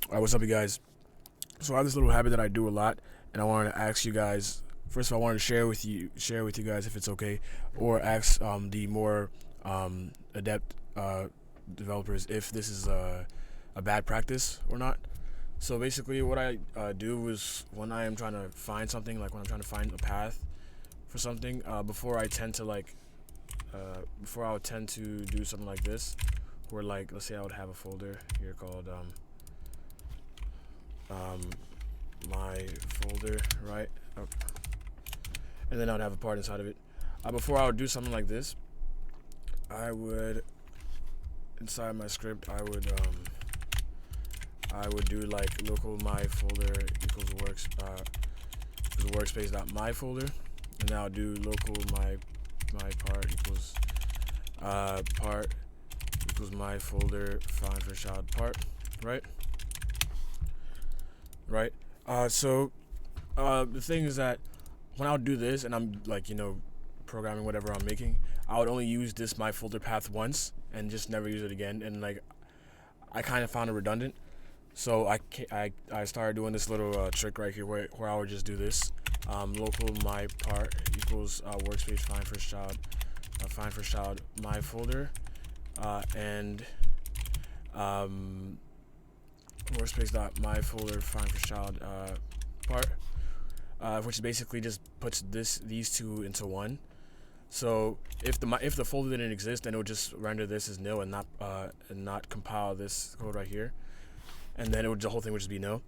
Alright, what's up, you guys? So I have this little habit that I do a lot, and I wanted to ask you guys. First of all, I wanted to share with you guys if it's okay, or ask the more adept developers if this is a bad practice or not. So basically, what I do is when I am trying to find something, like when I'm trying to find a path for something, before I would tend to do something like this, where like let's say I would have a folder here called um, my folder, right? Oh, and then I'd have a part inside of it. Before I would do something like this, I would inside my script I would do like local my folder equals workspace dot my folder, and now I'll do local my part equals part equals my folder find for child part, right? Right. The thing is that when I would do this and I'm like, programming whatever I'm making, I would only use this my folder path once and just never use it again. And like, I kind of found it redundant. So I started doing this little trick right here where I would just do this. Local my part equals workspace find first child my folder, and workspace dot my folder find first child part, which basically just puts these two into one. So if the folder didn't exist, then it would just render this as nil and not compile this code right here, and then the whole thing would just be nil,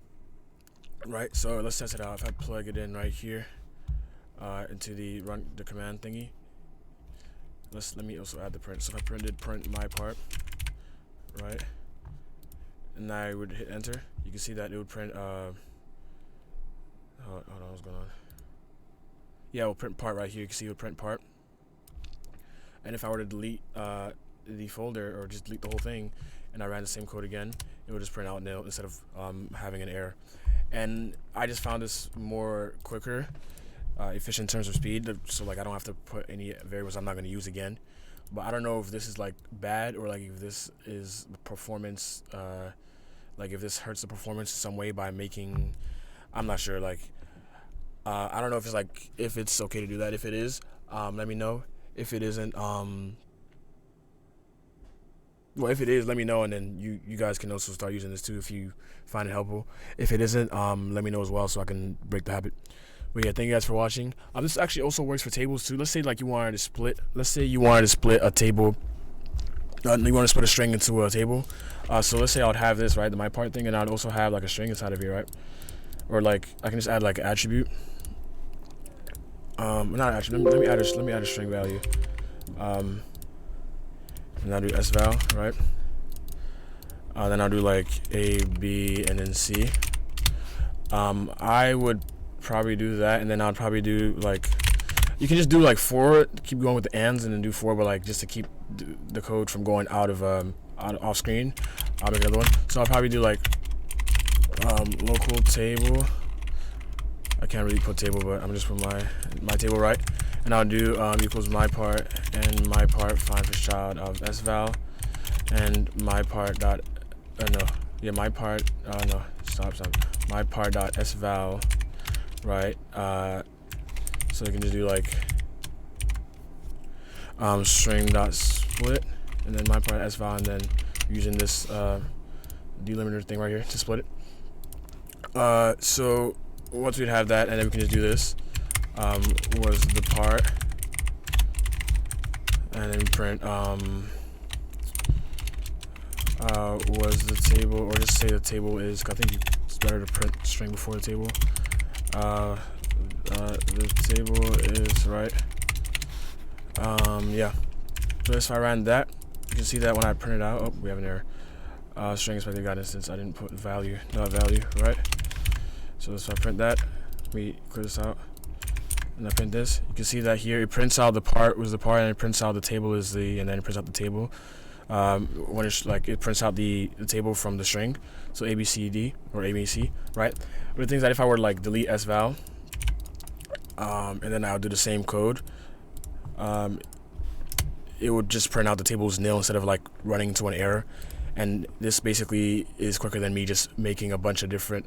right? So let's test it out. If I plug it in right here into the command thingy, let me also add the print. So if I print my part, right, and I would hit enter, you can see that it would print hold on, what's going on? Yeah, it will print part right here. You can see it would print part. And if I were to delete the folder or just delete the whole thing, and I ran the same code again, it would just print out nil instead of having an error. And I just found this more quicker, efficient in terms of speed. So like I don't have to put any variables I'm not going to use again. But I don't know if this is like bad or like if this is performance, like if this hurts the performance in some way by making. I'm not sure. Like I don't know if it's okay to do that. If it is, let me know. If it isn't, well, if it is, let me know, and then you guys can also start using this too if you find it helpful. If it isn't, let me know as well so I can break the habit. But yeah, thank you guys for watching. This actually also works for tables too. Let's say like you wanted to split. Let's say you wanted to split a table. You want to split a string into a table. So let's say I would have this, right, the my part thing, and I'd also have like a string inside of here, right? Or like I can just add like an attribute. Not attribute. Let me add a string value. And I'll do sval, right? Then I'll do like A, B, and then C. I would probably do that, and then I'd probably do like, you can just do like for, keep going with the ands, and then do for, but like just to keep the code from going out of off screen, I'll make another one. So I'll probably do like local table. I can't really put table, but I'm just put my table, right? And I'll do equals my part and my part find first child of sval, and my part dot my part my part dot sval, right? So you can just do like string dot split, and then my part sval, and then using this delimiter thing right here to split it. So once we'd have that, and then we can just do this, was the part, and then print was the table, or just say the table is, I think it's better to print string before the table. The table is, right. Yeah, so if I ran that, you can see that when I print it out, oh, we have an error. String expected got instance, I didn't put value, not value, right? So if I print that, we clear this out, and I print this, you can see that here it prints out the part was the part, and it prints out the table is the, and then it prints out the table. When it's like it prints out the table from the string, so ABCD or ABC, right? But the thing is that if I were to like delete sval, and then I'll do the same code, it would just print out the table as nil instead of like running into an error. and this basically is quicker than me just making a bunch of different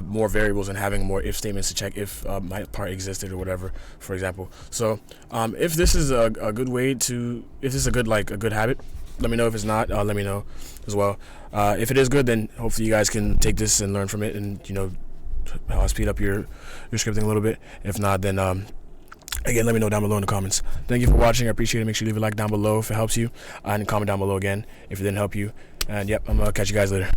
more variables and having more if statements to check if my part existed or whatever, for example. So if this is a good way to, if this is a good habit, let me know. If it's not, let me know as well. If it is good, then hopefully you guys can take this and learn from it, and speed up your scripting a little bit. If not, then again, let me know down below in the comments. Thank you for watching. I appreciate it. Make sure you leave a like down below if it helps you, and comment down below again if it didn't help you. And yep, I'm gonna catch you guys later.